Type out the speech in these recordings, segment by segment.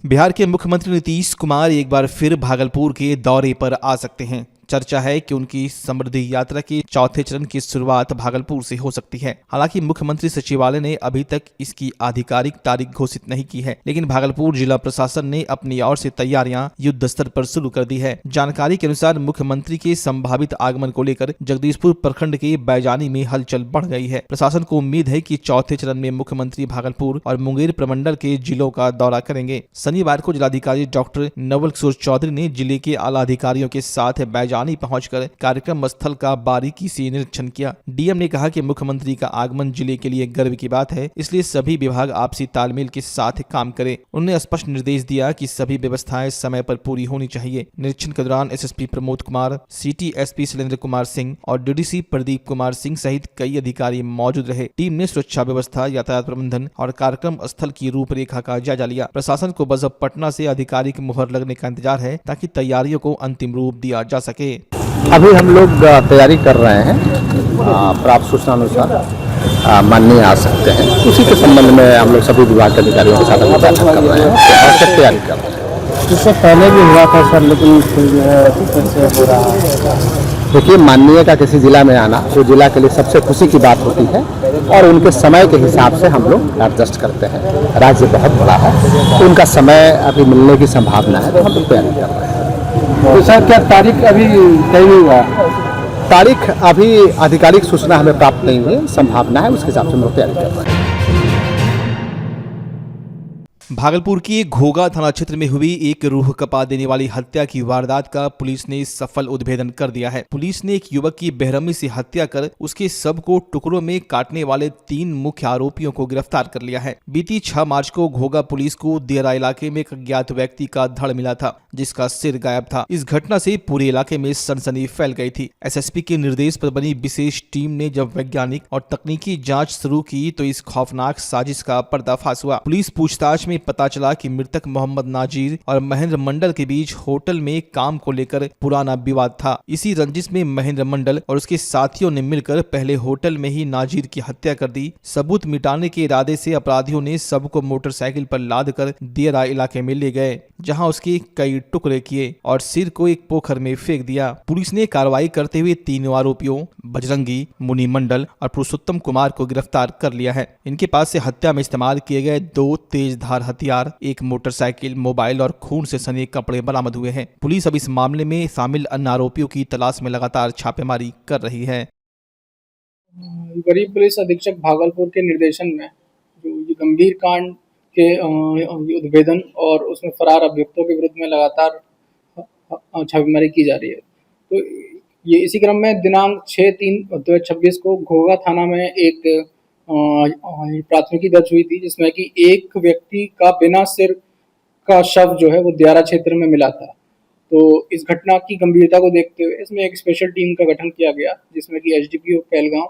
बिहार के मुख्यमंत्री नीतीश कुमार एक बार फिर भागलपुर के दौरे पर आ सकते हैं। चर्चा है कि उनकी समृद्धि यात्रा के चौथे चरण की शुरुआत भागलपुर से हो सकती है। हालांकि मुख्यमंत्री सचिवालय ने अभी तक इसकी आधिकारिक तारीख घोषित नहीं की है, लेकिन भागलपुर जिला प्रशासन ने अपनी ओर से तैयारियां युद्ध स्तर पर शुरू कर दी है। जानकारी के अनुसार मुख्यमंत्री के संभावित आगमन को लेकर जगदीशपुर प्रखंड के बैजानी में हलचल बढ़ गई है। प्रशासन को उम्मीद है कि चौथे चरण में मुख्यमंत्री भागलपुर और मुंगेर प्रमंडल के जिलों का दौरा करेंगे। शनिवार को जिलाधिकारी डॉक्टर नवल किशोर चौधरी ने जिले के आला अधिकारियों के साथ बैजानी पहुंचकर कार्यक्रम स्थल का बारीकी से निरीक्षण किया। डीएम ने कहा कि मुख्यमंत्री का आगमन जिले के लिए गर्व की बात है, इसलिए सभी विभाग आपसी तालमेल के साथ काम करें। उन्होंने स्पष्ट निर्देश दिया कि सभी व्यवस्थाएं समय पर पूरी होनी चाहिए। निरीक्षण के दौरान SSP Pramod Kumar, city SP Shailendra Kumar Singh और डीडीसी प्रदीप कुमार सिंह सहित कई अधिकारी मौजूद रहे। टीम ने सुरक्षा व्यवस्था, यातायात प्रबंधन और कार्यक्रम स्थल की रूपरेखा का जायजा लिया। प्रशासन को बस अब पटना से आधिकारिक मुहर लगने का इंतजार है ताकि तैयारियों को अंतिम रूप दिया जा सके। अभी हम लोग तैयारी कर रहे हैं। प्राप्त सूचना अनुसार माननीय आ सकते हैं, उसी के संबंध में हम लोग सभी विभाग के अधिकारियों के साथ अभी बैठक कर रहे हैं और सब तैयारी कर रहे हैं। इससे पहले भी हुआ था सर, लेकिन कैसे हो रहा है? देखिए, माननीय का किसी जिला में आना वो जिला के लिए सबसे खुशी की बात होती है और उनके समय के हिसाब से हम लोग एडजस्ट करते हैं। राज्य बहुत बड़ा है तो उनका समय अभी मिलने की संभावना है, तो हम लोग तैयारी कर रहे हैं। तो सर, क्या तारीख अभी तय नहीं हुआ? तारीख अभी आधिकारिक सूचना हमें प्राप्त नहीं हुई, संभावना है, उसके हिसाब से हम लोग तैयारी कर रहे हैं। भागलपुर के घोगा थाना क्षेत्र में हुई एक रूह कपा देने वाली हत्या की वारदात का पुलिस ने सफल उद्भेदन कर दिया है। पुलिस ने एक युवक की बेरहमी से हत्या कर उसके शव को टुकड़ों में काटने वाले 3 मुख्य आरोपियों को गिरफ्तार कर लिया है। बीती 6 मार्च को घोगा पुलिस को दियरा इलाके में एक अज्ञात व्यक्ति का धड़ मिला था, जिसका सिर गायब था। इस घटना से पूरे इलाके में सनसनी फैल गई थी। एसएसपी के निर्देश पर बनी विशेष टीम ने जब वैज्ञानिक और तकनीकी जाँच शुरू की तो इस खौफनाक साजिश का पर्दाफाश हुआ। पुलिस पूछताछ में पता चला कि मृतक मोहम्मद नाजिर और महेंद्र मंडल के बीच होटल में काम को लेकर पुराना विवाद था। इसी रंजिश में महेंद्र मंडल और उसके साथियों ने मिलकर पहले होटल में ही नाजिर की हत्या कर दी। सबूत मिटाने के इरादे से अपराधियों ने शव को मोटरसाइकिल पर लादकर दियरा इलाके में ले गए, जहां उसके कई टुकड़े किए और सिर को एक पोखर में फेंक दिया। पुलिस ने कार्रवाई करते हुए 3 आरोपियों बजरंगी, मुनि मंडल और पुरुषोत्तम कुमार को गिरफ्तार कर लिया है। इनके पास से हत्या में इस्तेमाल किए गए 2 तेज धार हथियार, एक मोटरसाइकिल, मोबाइल और खून से सने कपड़े बरामद हुए हैं। पुलिस अब इस मामले में शामिल अन्य आरोपियों की तलाश में लगातार छापेमारी कर रही है। वरीय पुलिस अधीक्षक भागलपुर के निर्देशन में जो ये गंभीर कांड के उद्भेदन और उसमें फरार अभियुक्तों के विरुद्ध में लगातार छापेमारी की जा रही है। तो ये इसी क्रम में दिनांक 6/3/2026 को घोगा थाना में एक प्राथमिकी दर्ज हुई थी, जिसमें कि एक व्यक्ति का बिना सिर का शव जो है वो दियारा क्षेत्र में मिला था। तो इस घटना की गंभीरता को देखते हुए इसमें एक स्पेशल टीम का गठन किया गया, जिसमें कि एसडीपीओ पहलगांव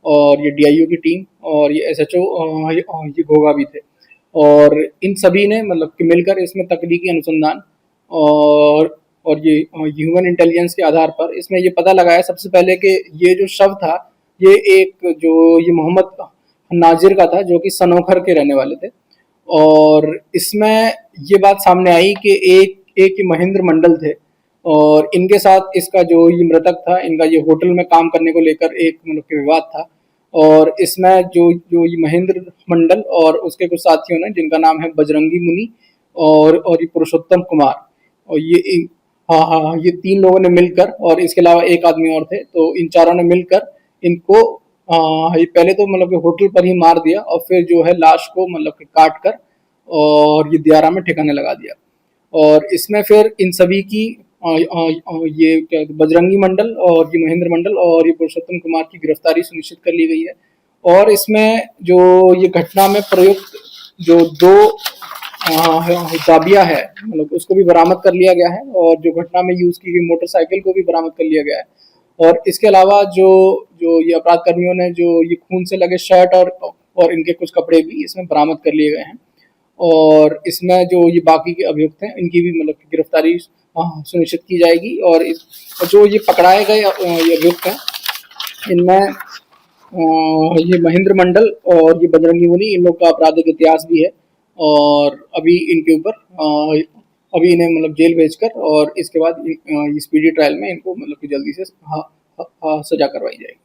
और ये डीआईओ की टीम और ये एसएचओ ये घोगा भी थे। और इन सभी ने मतलब कि मिलकर इसमें तकनीकी अनुसंधान और ये ह्यूमन इंटेलिजेंस के आधार पर इसमें ये पता लगाया सबसे पहले कि ये जो शव था ये एक जो ये मोहम्मद नाजिर का था, जो कि सनोखर के रहने वाले थे। और इसमें ये बात सामने आई कि एक महेंद्र मंडल थे और इनके साथ इसका जो ये मृतक था, इनका ये होटल में काम करने को लेकर एक मतलब कि विवाद था। और इसमें जो ये महेंद्र मंडल और उसके कुछ साथियों ने, जिनका नाम है बजरंगी मुनि और ये पुरुषोत्तम कुमार, और ये 3 लोगों ने मिलकर, और इसके अलावा एक आदमी और थे, तो इन चारों ने मिलकर इनको ये पहले तो मतलब कि होटल पर ही मार दिया और फिर जो है लाश को मतलब कि काट कर और ये दियारा में ठिकाने लगा दिया। और इसमें फिर इन सभी की ये क्या बजरंगी मंडल और ये महेंद्र मंडल और ये पुरुषोत्तम कुमार की गिरफ्तारी सुनिश्चित कर ली गई है। और इसमें जो ये घटना में प्रयुक्त जो 2 दाबिया है मतलब उसको भी बरामद कर लिया गया है और जो घटना में यूज की गई मोटरसाइकिल को भी बरामद कर लिया गया है। और इसके अलावा जो ये अपराध कर्मियों ने जो ये खून से लगे शर्ट और इनके कुछ कपड़े भी इसमें बरामद कर लिए गए हैं। और इसमें जो ये बाकी के अभियुक्त हैं इनकी भी मतलब गिरफ्तारी सुनिश्चित की जाएगी। और जो ये पकड़ाए गए ये अभियुक्त हैं, इनमें ये महेंद्र मंडल और ये बजरंगी मुनि, इन लोग का आपराधिक इतिहास भी है और अभी इनके ऊपर अभी इन्हें मतलब जेल भेजकर और इसके बाद स्पीडी ट्रायल में इनको मतलब कि जल्दी से सजा करवाई जाएगी।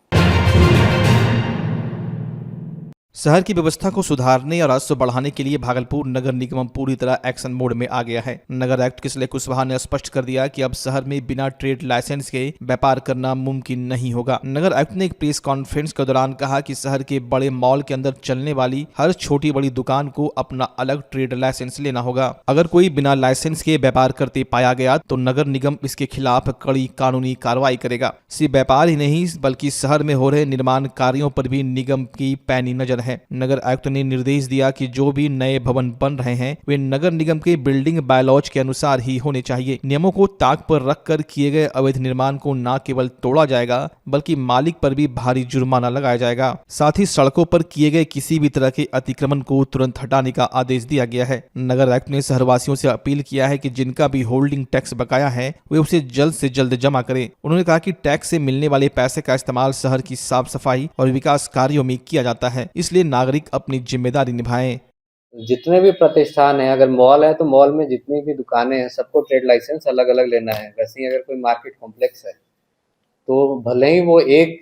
शहर की व्यवस्था को सुधारने और राजस्व बढ़ाने के लिए भागलपुर नगर निगम पूरी तरह एक्शन मोड में आ गया है। नगर आयुक्त किसलय कुशवाहा ने स्पष्ट कर दिया कि अब शहर में बिना ट्रेड लाइसेंस के व्यापार करना मुमकिन नहीं होगा। नगर आयुक्त ने एक प्रेस कॉन्फ्रेंस के दौरान कहा कि शहर के बड़े मॉल के अंदर चलने वाली हर छोटी बड़ी दुकान को अपना अलग ट्रेड लाइसेंस लेना होगा। अगर कोई बिना लाइसेंस के व्यापार करते पाया गया तो नगर निगम इसके खिलाफ कड़ी कानूनी कार्रवाई करेगा। सिर्फ व्यापार ही नहीं बल्कि शहर में हो रहे निर्माण कार्यों पर भी निगम की पैनी नजर है। नगर आयुक्त ने निर्देश दिया कि जो भी नए भवन बन रहे हैं वे नगर निगम के बिल्डिंग बायलॉज के अनुसार ही होने चाहिए। नियमों को ताक पर रखकर किए गए अवैध निर्माण को न केवल तोड़ा जाएगा बल्कि मालिक पर भी भारी जुर्माना लगाया जाएगा। साथ ही सड़कों पर किए गए किसी भी तरह के अतिक्रमण को तुरंत हटाने का आदेश दिया गया है। नगर आयुक्त ने शहरवासियों से अपील किया है कि जिनका भी होल्डिंग टैक्स बकाया है वे उसे जल्द से जल्द जमा करें। उन्होंने कहा कि टैक्स से मिलने वाले पैसे का इस्तेमाल शहर की साफ सफाई और विकास कार्यों में किया जाता है, इसलिए नागरिक अपनी जिम्मेदारी निभाएं। जितने भी प्रतिष्ठान हैं, अगर मॉल है तो मॉल में जितनी भी दुकानें हैं सबको ट्रेड लाइसेंस अलग अलग लेना है। वैसे ही अगर कोई मार्केट कॉम्प्लेक्स है तो भले ही वो एक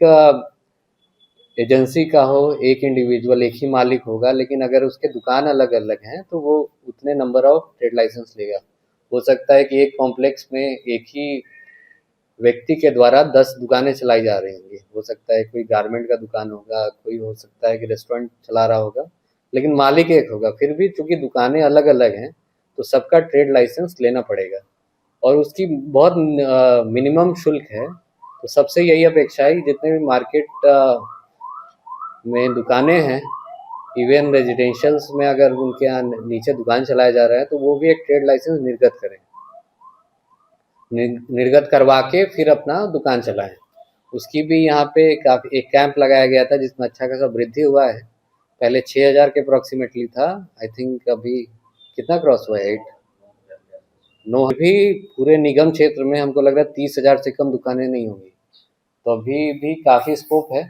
एजेंसी का हो, एक इंडिविजुअल, एक ही मालिक होगा, लेकिन अगर उसके दुकान अलग अलग हैं तो वो उतने नंबर ऑफ ट्रेड लाइसेंस लेगा। हो सकता है कि एक कॉम्प्लेक्स में एक ही व्यक्ति के द्वारा 10 दुकानें चलाई जा रही होंगी। हो सकता है कोई गारमेंट का दुकान होगा, कोई हो सकता है कि रेस्टोरेंट चला रहा होगा, लेकिन मालिक एक होगा। फिर भी चूंकि दुकानें अलग अलग हैं तो सबका ट्रेड लाइसेंस लेना पड़ेगा और उसकी बहुत मिनिमम शुल्क है। तो सबसे यही अपेक्षा है कि जितने भी मार्केट में दुकानें हैं, इवन रेजिडेंशियल्स में अगर उनके यहाँ नीचे दुकान चलाया जा रहा है तो वो भी एक ट्रेड लाइसेंस निर्गत करें, निर्गत करवा के फिर अपना दुकान चलाएं। उसकी भी यहाँ पे काफ़ी एक कैंप लगाया गया था जिसमें अच्छा खासा वृद्धि हुआ है। पहले 6000 के अप्रॉक्सीमेटली था, आई थिंक अभी कितना क्रॉस हुआ है, 8-9 भी पूरे निगम क्षेत्र में हमको लग रहा है 30,000 से कम दुकानें नहीं होंगी। तो अभी भी काफ़ी स्कोप है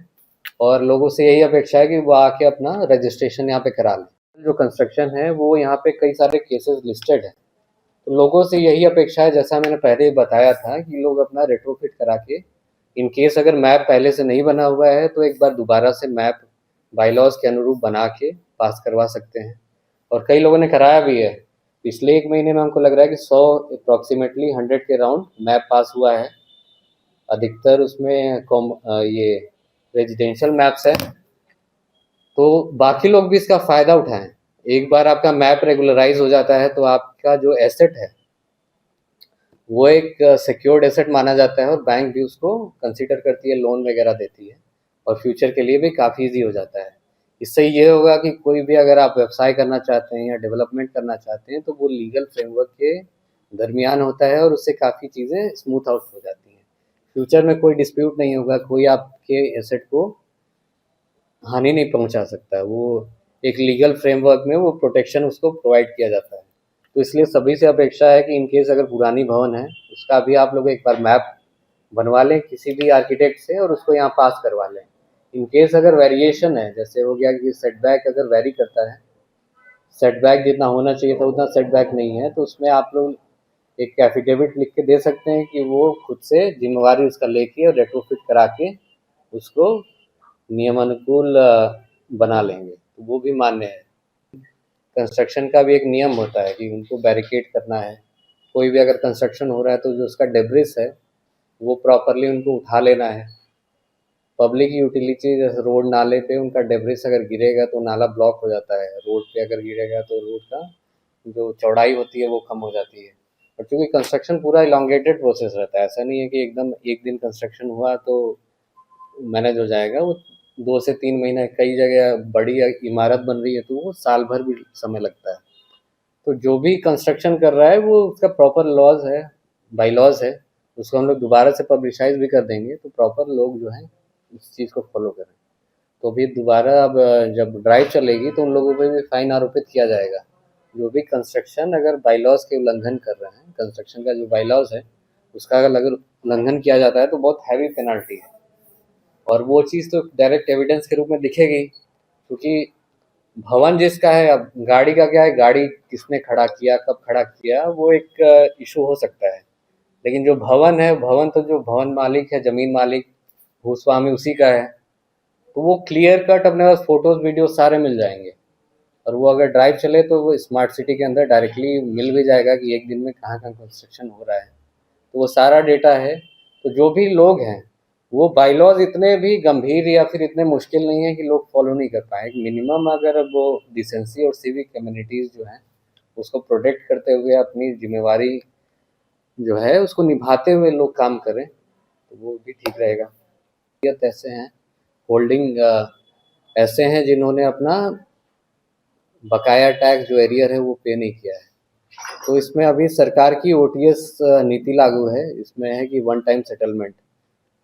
और लोगों से यही अपेक्षा है कि वो आके अपना रजिस्ट्रेशन यहाँ पे करा लें। जो कंस्ट्रक्शन है वो यहाँ पे कई सारे केसेस लिस्टेड है, तो लोगों से यही अपेक्षा है, जैसा मैंने पहले ही बताया था, कि लोग अपना रेट्रोफिट करा के, इन केस अगर मैप पहले से नहीं बना हुआ है तो एक बार दोबारा से मैप बाईलॉज के अनुरूप बना के पास करवा सकते हैं। और कई लोगों ने कराया भी है। पिछले 1 महीने में हमको लग रहा है कि 100 अप्रॉक्सीमेटली 100 के राउंड मैप पास हुआ है। अधिकतर उसमें ये रेजिडेंशियल मैप्स है, तो बाकी लोग भी इसका फ़ायदा उठाएं। एक बार आपका मैप रेगुलराइज हो जाता है तो आपका जो एसेट है वो एक सिक्योर्ड एसेट माना जाता है और बैंक भी उसको कंसीडर करती है, लोन वगैरह देती है और फ्यूचर के लिए भी काफ़ी ईजी हो जाता है। इससे ये होगा कि कोई भी अगर आप व्यवसाय करना चाहते हैं या डेवलपमेंट करना चाहते हैं तो वो लीगल फ्रेमवर्क के दरमियान होता है और उससे काफ़ी चीज़ें स्मूथ आउट हो जाती हैं। फ्यूचर में कोई डिस्प्यूट नहीं होगा, कोई आपके एसेट को हानि नहीं पहुंचा सकता है। वो एक लीगल फ्रेमवर्क में वो प्रोटेक्शन उसको प्रोवाइड किया जाता है। तो इसलिए सभी से अपेक्षा है कि इन केस अगर पुरानी भवन है उसका भी आप लोग एक बार मैप बनवा लें किसी भी आर्किटेक्ट से और उसको यहाँ पास करवा लें। इन केस अगर वेरिएशन है, जैसे हो गया कि सेटबैक अगर वेरी करता है, सेटबैक जितना होना चाहिए था उतना सेटबैक नहीं है, तो उसमें आप लोग एक एफिडेविट लिख के दे सकते हैं कि वो खुद से जिम्मेवारी उसका लेके और रेट्रोफिट करा के उसको नियमानुकूल बना लेंगे, तो वो भी मान्य है। कंस्ट्रक्शन का भी एक नियम होता है कि उनको बैरिकेड करना है। कोई भी अगर कंस्ट्रक्शन हो रहा है तो जो उसका डेब्रिस है वो प्रॉपरली उनको उठा लेना है। पब्लिक यूटिलिटी जैसे रोड नाले पे उनका डेब्रिस अगर गिरेगा तो नाला ब्लॉक हो जाता है, रोड पे अगर गिरेगा तो रोड का जो चौड़ाई होती है वो कम हो जाती है। और क्योंकि कंस्ट्रक्शन पूरा इलांगेटेड प्रोसेस रहता है, ऐसा नहीं है कि एकदम एक दिन कंस्ट्रक्शन हुआ तो मैनेज हो जाएगा। वो 2 से 3 महीने, कई जगह बड़ी इमारत बन रही है तो वो साल भर भी समय लगता है। तो जो भी कंस्ट्रक्शन कर रहा है वो उसका प्रॉपर लॉज है, बाई लॉज है, उसको हम लोग दोबारा से पब्लिसाइज भी कर देंगे तो प्रॉपर लोग जो हैं उस चीज़ को फॉलो करें। तो भी दोबारा अब जब ड्राइव चलेगी तो उन लोगों पे भी फाइन आरोपित किया जाएगा। जो भी कंस्ट्रक्शन अगर बाई लॉज के उल्लंघन कर रहे हैं, कंस्ट्रक्शन का जो बाई लॉज है उसका अगर उल्लंघन किया जाता है तो बहुत हैवी पेनल्टी है। और वो चीज़ तो डायरेक्ट एविडेंस के रूप में दिखेगी, क्योंकि भवन जिसका है, अब गाड़ी का क्या है, गाड़ी किसने खड़ा किया, कब खड़ा किया, वो एक इशू हो सकता है। लेकिन जो भवन है, भवन तो जो भवन मालिक है, जमीन मालिक, भूस्वामी उसी का है, तो वो क्लियर कट अपने पास फोटोज वीडियो सारे मिल जाएंगे। और वो अगर ड्राइव चले तो वो स्मार्ट सिटी के अंदर डायरेक्टली मिल भी जाएगा कि एक दिन में कहाँ कहाँ कंस्ट्रक्शन हो रहा है, तो वो सारा डेटा है। तो जो भी लोग हैं, वो बाईलॉज इतने भी गंभीर या फिर इतने मुश्किल नहीं है कि लोग फॉलो नहीं कर पाए। मिनिमम अगर वो डिसेंसी और सिविक कम्युनिटीज़ जो हैं उसको प्रोटेक्ट करते हुए अपनी जिम्मेवारी जो है उसको निभाते हुए लोग काम करें तो वो भी ठीक रहेगा। ऐसे हैं होल्डिंग ऐसे हैं जिन्होंने अपना बकाया टैक्स जो एरियर है वो पे नहीं किया है, तो इसमें अभी सरकार की ओटीएस नीति लागू है। इसमें है कि वन टाइम सेटलमेंट,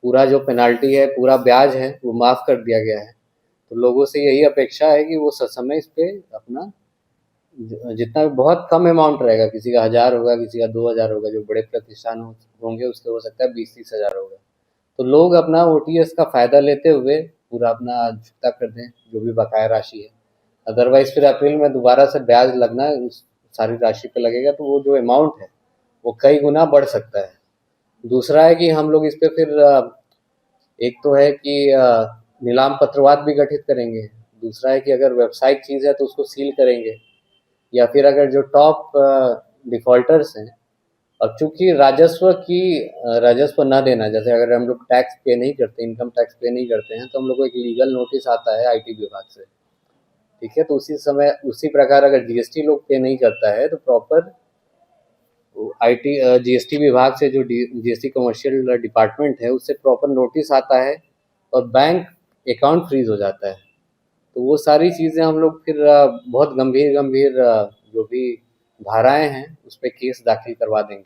पूरा जो पेनाल्टी है, पूरा ब्याज है वो माफ़ कर दिया गया है। तो लोगों से यही अपेक्षा है कि वो ससमय इस पे अपना जितना भी बहुत कम अमाउंट रहेगा, किसी का 1000 होगा, किसी का 2000 होगा, जो बड़े प्रतिष्ठान होंगे उसके हो सकता है 20-30 हज़ार होगा। तो लोग अपना ओटीएस का फ़ायदा लेते हुए पूरा अपना चुकता कर दें जो भी बकाया राशि है। अदरवाइज़ फिर अप्रैल में दोबारा से ब्याज लगना उस सारी राशि पे लगेगा, तो वो जो अमाउंट है वो कई गुना बढ़ सकता है। दूसरा है कि हम लोग इस पे फिर एक तो है कि नीलाम पत्रवाद भी गठित करेंगे, दूसरा है कि अगर व्यावसायिक चीज़ है तो उसको सील करेंगे, या फिर अगर जो टॉप डिफ़ॉल्टर्स हैं, अब चूँकि राजस्व न देना, जैसे अगर हम लोग टैक्स पे नहीं करते, इनकम टैक्स पे नहीं करते हैं, तो हम लोग को एक लीगल नोटिस आता है आईटी विभाग से, ठीक है। तो उसी प्रकार अगर जीएसटी लोग पे नहीं करता है तो प्रॉपर जीएसटी विभाग से जो जीएसटी कमर्शियल डिपार्टमेंट है उससे प्रॉपर नोटिस आता है और बैंक अकाउंट फ्रीज हो जाता है। तो वो सारी चीज़ें हम लोग फिर बहुत गंभीर जो भी धाराएं हैं उस पर केस दाखिल करवा देंगे।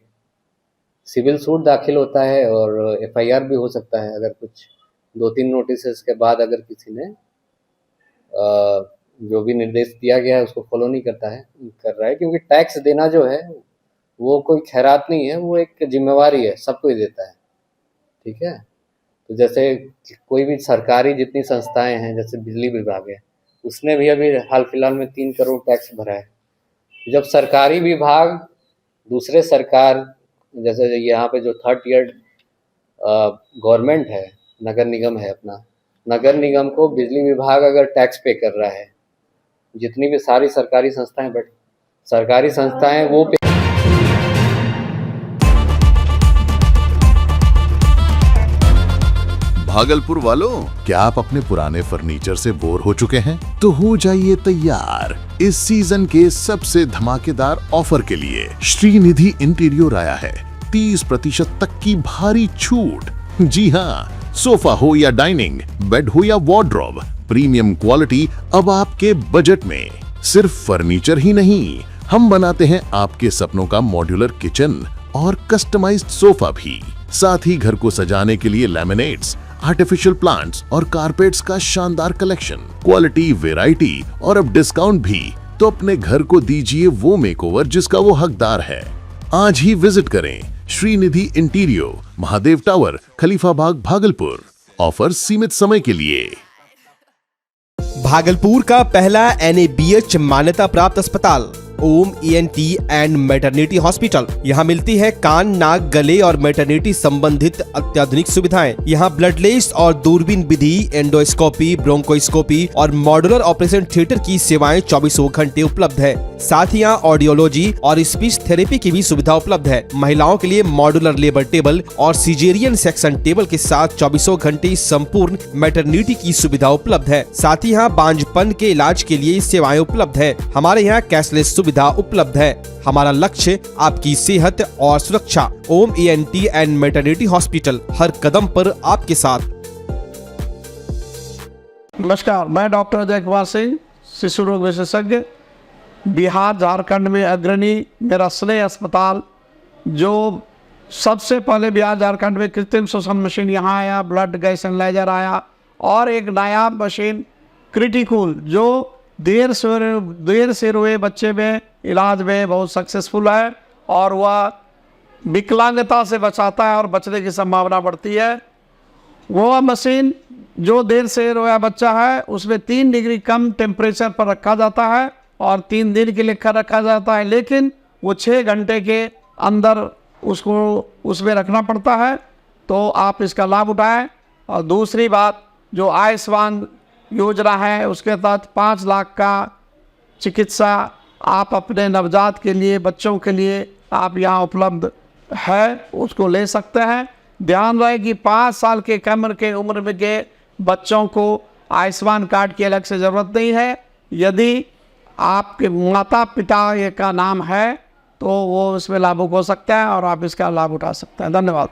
सिविल सूट दाखिल होता है और एफआईआर भी हो सकता है अगर कुछ 2-3 नोटिस के बाद अगर किसी ने जो भी निर्देश दिया गया है उसको फॉलो नहीं कर रहा है, क्योंकि टैक्स देना जो है वो कोई खैरात नहीं है, वो एक जिम्मेवारी है, सबको ही देता है, ठीक है। तो जैसे कोई भी सरकारी जितनी संस्थाएं हैं, जैसे बिजली विभाग है, उसने भी अभी हाल फिलहाल में 3 करोड़ टैक्स भरा है। जब सरकारी विभाग दूसरे सरकार, जैसे यहाँ पे जो 3rd टियर गवर्नमेंट है, नगर निगम है अपना, नगर निगम को बिजली विभाग अगर टैक्स पे कर रहा है, जितनी भी सारी सरकारी संस्थाएं वो भागलपुर वालों, क्या आप अपने पुराने फर्नीचर से बोर हो चुके हैं? तो हो जाइए तैयार इस सीजन के सबसे धमाकेदार ऑफर के लिए। श्रीनिधि इंटीरियर आया है 30% तक की भारी छूट। जी हाँ, सोफा हो या डाइनिंग, बेड हो या वॉर्डरोब, प्रीमियम क्वालिटी अब आपके बजट में। सिर्फ फर्नीचर ही नहीं, हम बनाते हैं आपके सपनों का मॉड्यूलर किचन और कस्टमाइज्ड सोफा भी। साथ ही घर को सजाने के लिए लैमिनेट्स, आर्टिफिशियल प्लांट्स और कारपेट्स का शानदार कलेक्शन, क्वालिटी, वैरायटी और अब डिस्काउंट भी। तो अपने घर को दीजिए वो मेकओवर जिसका वो हकदार है। आज ही विजिट करें Shrinidhi interior, Mahadev tower, Khalifabagh, Bhagalpur. Offer सीमित समय के लिए। भागलपुर का पहला NABH मान्यता प्राप्त अस्पताल ओम ENT एंड मैटरनिटी हॉस्पिटल। यहाँ मिलती है कान, नाक, गले और मैटरनिटी संबंधित अत्याधुनिक सुविधाएं। यहाँ ब्लडलेस और दूरबीन विधि, एंडोस्कोपी, ब्रोंकोस्कोपी और मॉड्यूलर ऑपरेशन थिएटर की सेवाएं 24 घंटे उपलब्ध है। साथ ही यहाँ ऑडियोलॉजी और स्पीच थेरेपी की भी सुविधा उपलब्ध है। महिलाओं के लिए मॉड्यूलर लेबर टेबल और सिजेरियन सेक्शन टेबल के साथ 24 घंटे संपूर्ण मैटरनिटी की सुविधा उपलब्ध है। साथ ही यहाँ बांझपन के इलाज के लिए सेवाएं उपलब्ध है। हमारे यहाँ कैशलेस सुविधा उपलब्ध है। हमारा लक्ष्य आपकी सेहत और सुरक्षा। ओम ENT एंड मैटरनिटी हॉस्पिटल, हर कदम पर आपके साथ। नमस्कार, मैं डॉक्टर अजय कुमार सिंह, शिशु रोग विशेषज्ञ, बिहार झारखंड में अग्रणी मेरा स्नेह अस्पताल, जो सबसे पहले बिहार झारखंड में कृत्रिम श्वसन मशीन यहाँ आया, ब्लड गैस एनालाइजर आया, और एक नायाब मशीन क्रिटिकल जो देर से रोए बच्चे में इलाज में बहुत सक्सेसफुल है और वह विकलांगता से बचाता है और बचने की संभावना बढ़ती है। वो मशीन जो देर से रोया बच्चा है उसमें 3 डिग्री कम टेम्परेचर पर रखा जाता है और 3 दिन के लिए रखा जाता है, लेकिन वो 6 घंटे के अंदर उसको उसमें रखना पड़ता है। तो आप इसका लाभ उठाएं। और दूसरी बात, जो आयुष्मान योजना है उसके तहत 5 लाख का चिकित्सा आप अपने नवजात के लिए, बच्चों के लिए आप यहाँ उपलब्ध है, उसको ले सकते हैं। ध्यान रहे कि 5 साल के कम के उम्र में के बच्चों को आयुष्मान कार्ड की अलग से ज़रूरत नहीं है। यदि आपके माता पिता का नाम है तो वो इसमें लाभुक हो सकता है और आप इसका लाभ उठा सकते हैं। धन्यवाद।